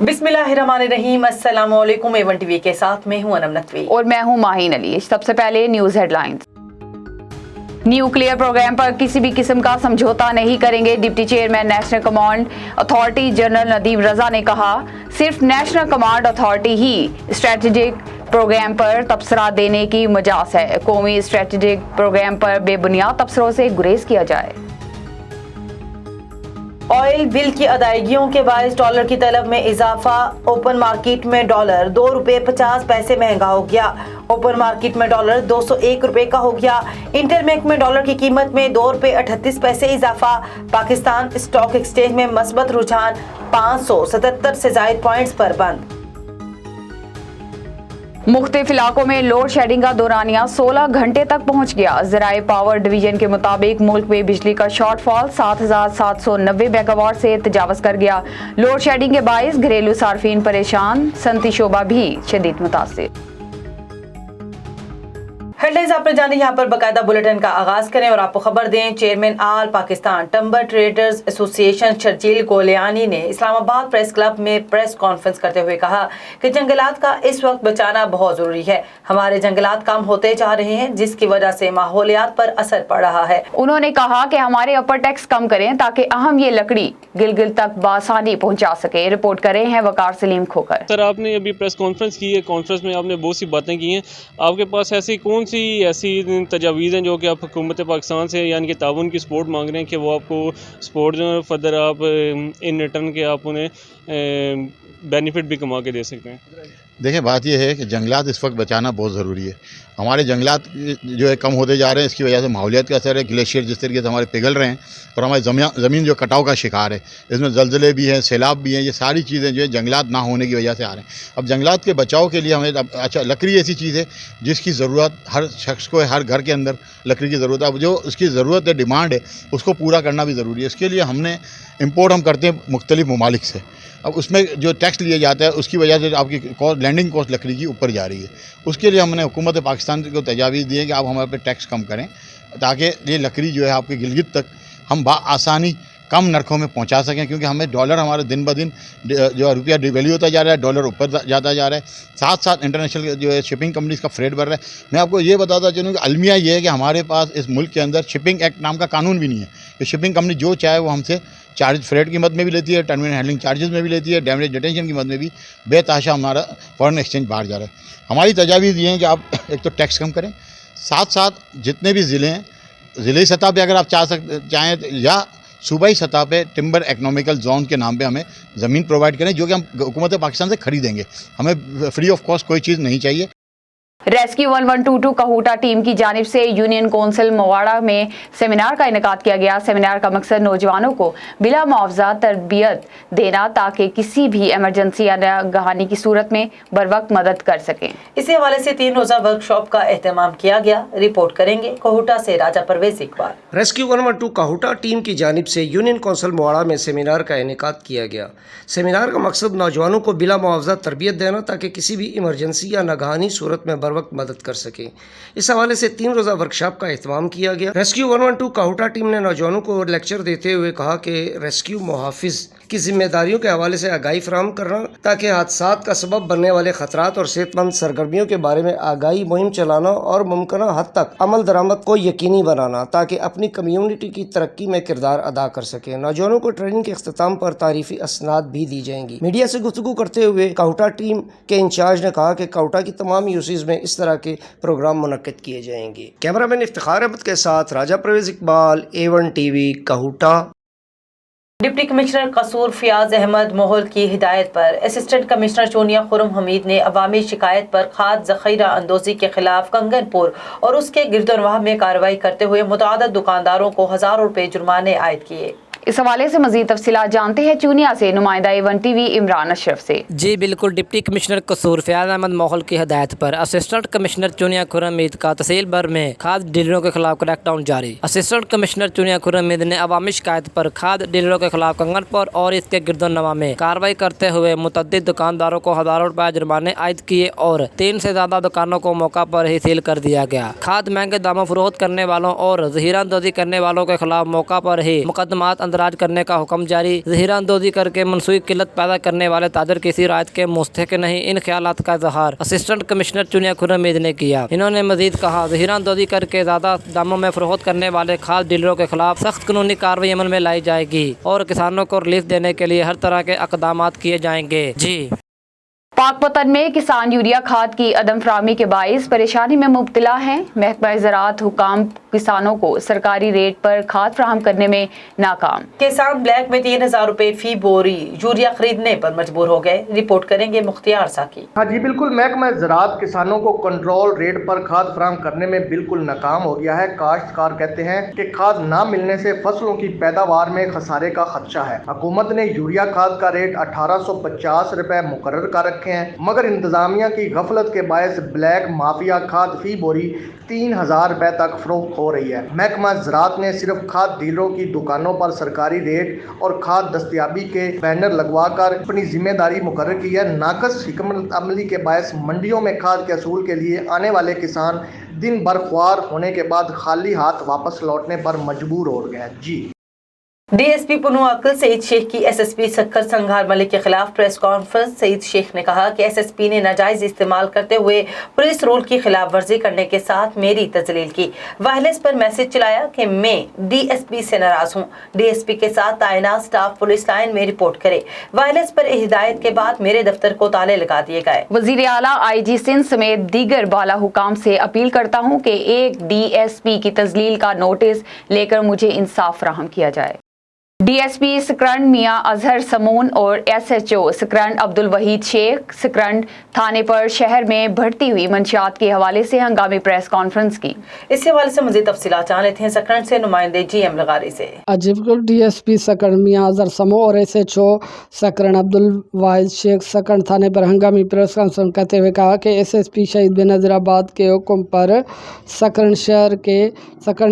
बिस्मिल्लाहिर्रहमानिर्रहीम, अस्सलाम वालेकुम। A1 टीवी के साथ मैं हूं अनम नकवी और मैं हूं माहीन अली। सबसे पहले न्यूज हेडलाइंस। न्यूक्लियर प्रोग्राम पर किसी भी किस्म का समझौता नहीं करेंगे। Deputy chairman National Command Authority general Nadeem Raza ने कहा, सिर्फ नेशनल कमांड अथॉरिटी ही स्ट्रेटेजिक प्रोग्राम पर तबसरा देने की मजाज है। कौमी स्ट्रेटेजिक प्रोग्राम पर बेबुनियाद तबसरों से गुरेज किया जाए। ऑयल बिल की अदायगियों के बायस डॉलर की तलब में इजाफा। ओपन मार्केट में डॉलर ₹2.50 महंगा हो गया। ओपन मार्केट में डॉलर 201 रुपए का हो गया। इंटरबैंक में डॉलर की कीमत में ₹2.38 इजाफा। पाकिस्तान स्टॉक एक्सचेंज में मस्बत रुझान 577 से जायद पॉइंट्स पर बंद। मुख्तलिफ इलाकों में लोड शेडिंग का दौरानिया 16 घंटे तक पहुंच गया। ज़राए पावर डिवीजन के मुताबिक मुल्क में बिजली का शॉर्टफॉल 7,790 मेगावाट से तजावज़ कर गया। लोड शेडिंग के बायस घरेलू सार्फिन परेशान, सनती शोबा भी शदीद मुतासिर। हेडलाइंस आपने जाने यहाँ पर बाकायदा बुलेटिन का आगाज करें और आपको खबर दें। चेयरमैन आल पाकिस्तान टम्बर ट्रेडर्स एसोसिएशन शर्जील गोलियानी ने इस्लामाबाद प्रेस क्लब में प्रेस कॉन्फ्रेंस करते हुए कहा कि जंगलात का इस वक्त बचाना बहुत जरूरी है। हमारे जंगलात कम होते जा रहे हैं, जिसकी वजह से माहौलियात पर असर पड़ रहा है। उन्होंने कहा कि हमारे अपर टैक्स कम करें ताकि अहम ये लकड़ी गिलगित तक बासानी पहुँचा सके। रिपोर्ट करें हैं वकार सलीम खोकर। सर, आपने अभी प्रेस कॉन्फ्रेंस की है, कॉन्फ्रेंस में आपने बहुत सी बातें की हैं। आपके पास ऐसी तजावीज़ हैं जो कि आप हुकूमत पाकिस्तान से यानी कि ताउन की सपोर्ट मांग रहे हैं कि वो आपको सपोर्ट जो फर्दर आप इन रिटर्न के आप उन्हें बेनिफिट भी कमा के दे सकते हैं? देखें, बात यह है कि जंगलात इस वक्त बचाना बहुत ज़रूरी है। हमारे जंगलात जो है कम होते जा रहे हैं, इसकी वजह से माहौलियत का असर है। ग्लेशियर जिस तरीके से हमारे पिघल रहे हैं और हमारी ज़मीन जो कटाव का शिकार है, इसमें ज़लज़ले भी हैं, सैलाब भी हैं। ये सारी चीज़ें जो है जंगलात ना होने की वजह से आ रहे हैं। अब जंगलात के बचाव के लिए हमें अच्छा, लकड़ी ऐसी चीज़ है जिसकी ज़रूरत हर शख्स को है, हर घर के अंदर लकड़ी की ज़रूरत है। अब जो उसकी ज़रूरत है, डिमांड है, उसको पूरा करना भी ज़रूरी है। इसके लिए हमने इम्पोर्ट हम करते हैं मुख्तलिफ ममालिक से। अब उसमें जो टैक्स लिया जाता है उसकी वजह से आपकी लैंडिंग कॉस्ट लकड़ी की ऊपर जा रही है। उसके लिए हमने हुकूमत पाकिस्तान को तजावीज़ दी है कि आप हमारे पे टैक्स कम करें ताकि ये लकड़ी जो है आपके गिलगित तक हम आसानी कम नरखों में पहुंचा सकें, क्योंकि हमें डॉलर हमारा दिन ब दिन जो रुपया डिवेल्यू होता जा रहा है, डॉलर ऊपर जाता जा रहा है। साथ साथ इंटरनेशनल जो है शिपिंग कंपनीज़ का फ्रेट बढ़ रहा है। मैं आपको ये बताता चलूँ कि अलमिया ये है कि हमारे पास इस मुल्क के अंदर शिपिंग एक्ट नाम का कानून भी नहीं है कि शिपिंग कंपनी जो चाहे वो हमसे चार्ज फ्रेट की मद में भी लेती है, टर्मिनल हैंडलिंग चार्जेस में भी लेती है, डैमेज डिटेंशन की मद में भी बेतहाशा हमारा फॉरेन एक्सचेंज बाहर जा रहा है। हमारी तजावीज़ ये हैं कि आप एक तो टैक्स कम करें, साथ साथ जितने भी ज़िले हैं, ज़िले सतह पे अगर आप चाहें या सूबाई सतह पे टिम्बर इकनॉमिकल जोन के नाम पे हमें ज़मीन प्रोवाइड करें, जो कि हम हुकूमत पाकिस्तान से ख़रीदेंगे। हमें फ्री ऑफ कॉस्ट कोई चीज़ नहीं चाहिए। रेस्क्यू 1122 कहूटा टीम की जानिब से यूनियन कौंसिल मवाड़ा में सेमिनार का इनेकाद किया गया। सेमिनार का मकसद नौजवानों को बिला मुआवजा तरबियत देना ताकि किसी भी एमरजेंसी या नागहानी की सूरत में बर वक्त मदद कर सकें। इसी हवाले से 3 रोज़ा वर्कशॉप का एहतमाम किया गया। रिपोर्ट करेंगे कहूटा से राजा परवेज इकबाल। रेस्क्यू 112 कहूटा टीम की जानिब से यूनियन कौंसिल मवाड़ा में सेमिनार का इनेकाद किया गया। सेमिनार का मकसद नौजवानों को बिला मुआवजा तरबियत देना ताकि किसी भी इमरजेंसी या नागहानी सूरत में वक्त मदद कर सके। इस हवाले से 3 रोज़ा वर्कशॉप का एहतमाम किया गया। रेस्क्यू 112 कहूटा टीम ने नौजवानों को लेक्चर देते हुए कहा कि रेस्क्यू मुहाफिज की जिम्मेदारियों के हवाले से आगाही फराहम करना ताकि हादसात का सबब बनने वाले खतरात और सेहतमंद सरगर्मियों के बारे में आगाही मुहिम चलाना और मुमकिन हद तक अमल दरामद को यकीनी बनाना ताकि अपनी कम्यूनिटी की तरक्की में किरदार अदा कर सके। नौजवानों को ट्रेनिंग के अख्ताम पर तारीफी असनाद भी दी जाएंगी। मीडिया से गुफ्तगू करते हुए कहूटा टीम के इंचार्ज ने कहा कि कहूटा की तमाम यूसीज में इस तरह के प्रोग्राम मुनक्किद किए जाएंगे। कैमरामैन इफ्तिखार अहमद के साथ Raja Pervez Iqbal, A1 TV Kahuta. Deputy commissioner Kasur Fayyaz Ahmed Mohal की हिदायत पर असिस्टेंट कमिश्नर चूनिया खुरम हमीद ने अवामी शिकायत पर खाद ज़ख़ीरा अंदोज़ी के खिलाफ कंगनपुर और उसके गिरदोनवाह में कार्रवाई करते हुए मुतअद्दिद दुकानदारों को हज़ारों रुपये जुर्माने आयद किए। इस हवाले से मज़ीद तफसीलात जानते हैं चूनिया से नुमाइंदा A1 टीवी इमरान अशरफ से। जी बिल्कुल, डिप्टी कमिश्नर कसूर फयाज अहमद मोहल की हदायत पर असिस्टेंट कमिश्नर चूनिया खुरम हमीद का तहसील भर में खाद डीलरों के खिलाफ क्रैकडाउन जारी। असिस्टेंट कमिश्नर चूनिया खुरम हमीद ने अवामी शिकायत पर खाद डीलरों के खिलाफ कंगनपुर और इसके गिरदोनवा में कार्रवाई करते हुए मुतअद्दिद दुकानदारों को हज़ारों रुपये जुर्माने आयद किए और 3 से ज़्यादा दुकानों को मौका पर ही सील कर दिया गया। खाद महंगे दामों फरोख्त करने वालों और ज़ख़ीरा अंदोज़ी करने वालों के खिलाफ मौका पर ही मुकदमात अंदर खराज करने का हुक्म जारी। ज़हीरा अंदोज़ी करके मनसूई किल्लत पैदा करने वाले ताजर किसी रायत के मुस्तहिक नहीं, इन ख्यालात का इजहार असिस्टेंट कमिश्नर चुनिया खुर्रम मीद ने किया। इन्होंने मजीद कहा, ज़हीरा अंदोज़ी करके ज़्यादा दामों में फरोख्त करने वाले खाद डीलरों के खिलाफ सख्त कानूनी कार्रवाई अमल में लाई जाएगी और किसानों को रिलीफ देने के लिए हर तरह के इक़दामात किए जाएंगे। जी। पाकपतन में किसान यूरिया खाद की अदम फराहमी के बाइस परेशानी में मुब्तला हैं। महकमा ज़राअत हुकाम किसानों को सरकारी रेट पर खाद फराहम करने में नाकाम। किसान ब्लैक में 3000 रुपए फी बोरी यूरिया खरीदने पर मजबूर हो गए। रिपोर्ट करेंगे मुख्तियार साकी। हाँ जी बिल्कुल, महकमा ज़राअत किसानों को कंट्रोल रेट पर खाद फराहम करने में बिल्कुल नाकाम हो गया है। काश्तकार कहते हैं कि खाद ना मिलने से फसलों की पैदावार में खसारे का खदशा है। हुकूमत ने यूरिया खाद का रेट 1850 रुपए मुकर्रर कर रखे हैं, मगर इंतजामिया की गफलत के बायस ब्लैक माफिया खाद फी बोरी 3000 रुपए तक फरोख्त हो रही है। महकमा ज़राअत ने सिर्फ खाद डीलरों की दुकानों पर सरकारी रेट और खाद दस्तयाबी के बैनर लगवा कर अपनी जिम्मेदारी मुकर्रर की है। नाकस हिकमत अमली के बायस मंडियों में खाद के असूल के लिए आने वाले किसान दिन भर ख्वार होने के बाद खाली हाथ वापस लौटने पर मजबूर हो गए। जी। डीएसपी पुनू अक्ल सईद शेख की एसएसपी सक्कर संघार मलिक के खिलाफ प्रेस कॉन्फ्रेंस। सईद शेख ने कहा कि एसएसपी ने नाजायज इस्तेमाल करते हुए पुलिस रूल की खिलाफ वर्जी करने के साथ मेरी तजलील की। वायरलेस पर मैसेज चलाया कि मैं डीएसपी से नाराज हूँ। डीएसपी के साथ तैनात स्टाफ पुलिस लाइन में रिपोर्ट करे। वायरलेस पर हिदायत के बाद मेरे दफ्तर को ताले लगा दिए गए। वजीर आला आईजी सिंध समेत दीगर बाला हुकाम से अपील करता हूँ कि एक डीएसपी की तजलील का नोटिस लेकर मुझे इंसाफ फराहम किया जाए। डीएसपी सकरंड मियां अजहर समून और एसएचओ सकरंड अब्दुल वहीद शेख सकरंड थाने पर शहर में बढ़ती हुई मंशियात के हवाले से हंगामी प्रेस कॉन्फ्रेंस की। इस हवाले से मज़ीद तफसीलात जान लेते हैं सकरंड से नुमाइंदे जीएम लगारी से। बिल्कुल, डीएसपी सकरंड मियां अजहर समून और एसएचओ सकरंड अब्दुल वाहिद शेख सकरंड थाने पर हंगामी प्रेस कॉन्फ्रेंस करते हुए कहा कि एसएसपी शहीद बेनज़ीराबाद के हुक्म पर सकरंड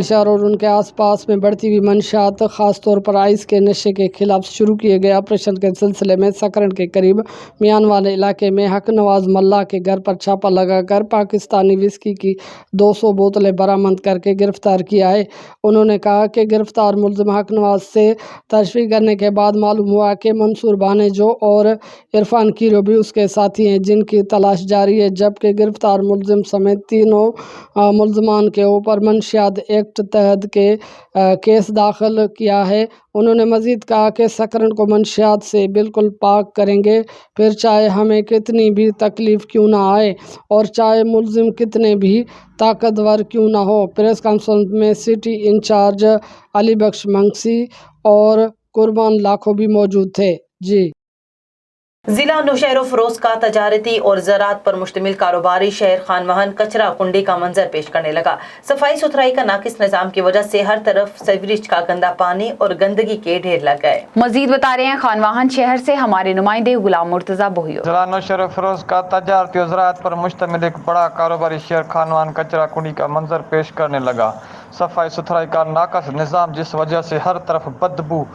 शहर और उनके आसपास में बढ़ती हुई मंशियात खासतौर पर आइस के नशे के खिलाफ शुरू किए गए ऑपरेशन के सिलसिले में सकरंड के करीब मियान वाले इलाके में हक नवाज मल्ला के घर पर छापा लगाकर पाकिस्तानी विस्की की 200 बोतलें बरामद करके गिरफ्तार किया है। उन्होंने कहा कि गिरफ्तार मुलजिम हक नवाज से तशफीक करने के बाद मालूम हुआ कि मंसूर बानेजो और इरफान कीरो भी उसके साथी हैं, जिनकी तलाश जारी है, जबकि गिरफ्तार मुलजिम समेत तीनों मुलजमान के ऊपर मंशियात एक्ट तहत के केस दाखिल किया है। उन्होंने मज़ीद कहा कि सकरंड को मंशियात से बिल्कुल पाक करेंगे, फिर चाहे हमें कितनी भी तकलीफ़ क्यों ना आए और चाहे मुलजिम कितने भी ताकतवर क्यों ना हो। प्रेस कॉन्फ्रेंस में सिटी इंचार्ज अली बख्श मंगसी और कुर्बान लाखों भी मौजूद थे। जी। जिला नौशहर फरोज का तजारती और ज़राअत पर मुश्तमिल कारोबारी शहर खानवाहन कचरा कुंडी का मंजर पेश करने लगा। सफाई सुथराई का नाकिस निज़ाम की वजह से हर तरफ सीवरेज का गंदा पानी और गंदगी के ढेर लग गए। मजीद बता रहे हैं खानवाहन शहर से हमारे नुमाइंदे गुलाम मुर्तजा बोहियो। जिला नौशहर फरोज का तजारती और ज़राअत पर मुश्तमिल एक बड़ा कारोबारी शहर खानवाहन कचरा कुंडी का मंजर पेश करने लगा। सफाई सुथराई का नाकिस निज़ाम जिस वजह से हर तरफ बदबू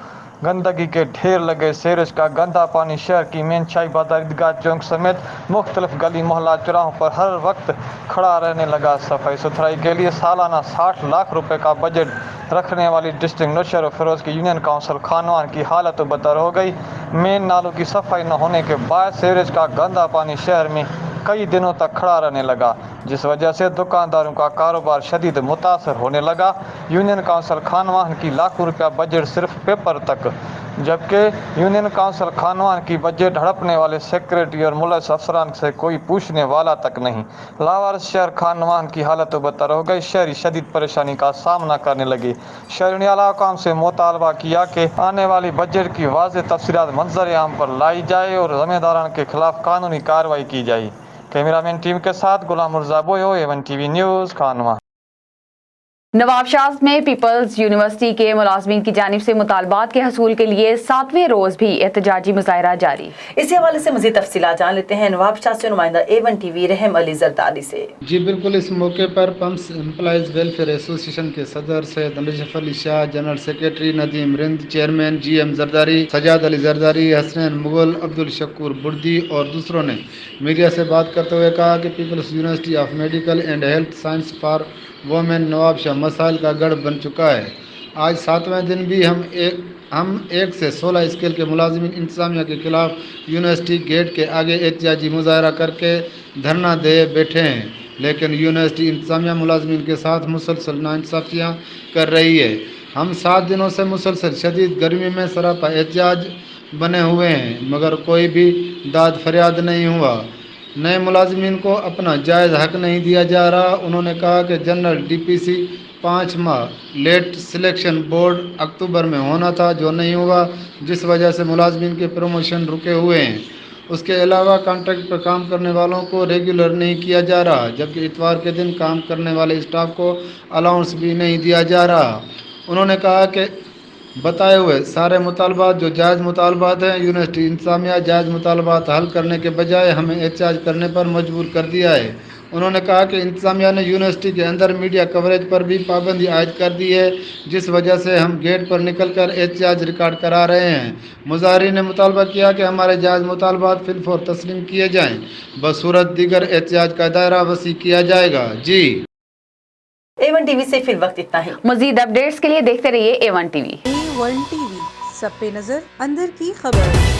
गंदगी के ढेर लगे, सीवरेज का गंदा पानी शहर की मेन शाही बाजार ईदगाह चौक समेत मुख्तलिफ गली मोहल्ला चौराहों पर हर वक्त खड़ा रहने लगा। सफाई सुथराई के लिए सालाना 60 लाख रुपए का बजट रखने वाली डिस्ट्रिक्ट नौशहर फरोज की यूनियन काउंसिल खानवान की हालत बदतर हो गई। मेन नालों की सफाई न होने के बाद सीवरेज का गंदा पानी शहर में कई दिनों तक खड़ा रहने लगा, जिस वजह से दुकानदारों का कारोबार शदीद मुतासर होने लगा। यूनियन काउंसिल खानवान की लाखों रुपया बजट सिर्फ पेपर तक, जबकि यूनियन काउंसिल खानवान की बजट हड़पने वाले सेक्रेटरी और मुलस अफसरान से कोई पूछने वाला तक नहीं। लावारिस शहर खानवान की हालत बदतर हो गई। शहरी शदीद परेशानी का सामना करने लगे। शहरी ने आला हुकाम से मुतालबा किया कि आने वाली बजट की वाज़ेह तफसीलात मंजर आम पर लाई जाए और ज़िम्मेदारान के खिलाफ कानूनी कार्रवाई की जाए। कैमरामैन टीम के साथ गुलाम मुर्जा बोयो, एवन टीवी न्यूज़ खानवा। नवाबशाह में पीपल्स यूनिवर्सिटी के मुलाजमीन की जानिब से मुतालबात के हसूल के लिए 7वें रोज़ भी एहतजाजी मुजाहरा जारी। इसी हवाले से मज़ीद तफसीलात जान लेते हैं नवाबशाह से नुमाइंदा एवन टीवी रहम अली जरदारी से। जी बिल्कुल, इस मौके पर पम्प्स एम्प्लॉइज़ वेलफेयर एसोसिएशन के सदर Syed Najaf Ali Shah, general secretary Nadeem Rind, chairman GM Zardari, Sajjad Ali Zardari, Hasnain Mughal, Abdul Shakoor Burdi और दूसरों ने मीडिया से बात करते हुए कहा कि People's University of Medical and Health Science for Women Nawabshah मसाइल का गढ़ बन चुका है आज 7वें दिन भी हम 1 से 16 स्केल के मुलाजिमीन इंतजामिया के खिलाफ यूनिवर्सिटी गेट के आगे एहतजाजी मुजाहरा करके धरना दे बैठे हैं, लेकिन यूनिवर्सिटी इंतजामिया मुलाजिमीन के साथ मुसलसल नाइंसाफियाँ कर रही है। हम 7 दिनों से मुसलसल शदीद गर्मी में सरापा एहतजाज बने हुए हैं, मगर कोई भी दाद फरियाद नहीं हुआ। नए मुलाजिमीन को अपना जायज़ हक नहीं दिया जा रहा। उन्होंने कहा कि जनरल DPC 5 माह लेट सिलेक्शन बोर्ड अक्टूबर में होना था, जो नहीं हुआ, जिस वजह से मुलाजिमीन के प्रमोशन रुके हुए हैं। उसके अलावा कॉन्ट्रैक्ट पर काम करने वालों को रेगुलर नहीं किया जा रहा, जबकि इतवार के दिन काम करने वाले स्टाफ को अलाउंस भी नहीं दिया जा रहा। उन्होंने कहा कि बताए हुए सारे मुतालबात जो जायज़ मुतालबात हैं, यूनिवर्सिटी इंतजामिया जायज़ मुतालबात हल करने के बजाय हमें एहतजाज करने पर मजबूर कर दिया है। उन्होंने कहा कि इंतजामिया ने यूनिवर्सिटी के अंदर मीडिया कवरेज पर भी पाबंदी आयद कर दी है, जिस वजह से हम गेट पर निकलकर एहतजाज रिकॉर्ड करा रहे हैं। मुजाहिरीन ने मुतालबा किया कि हमारे जायज़ मुतालबात फिलफौर तस्लीम किए जाएँ, बसूरत दीगर एहतजाज का दायरा वसी किया जाएगा। जी A1 टीवी से फिल वक्त इतना ही। मजीद अपडेट्स के लिए देखते रहिए A1 TV। A1 TV, सब पे नजर, अंदर की खबर।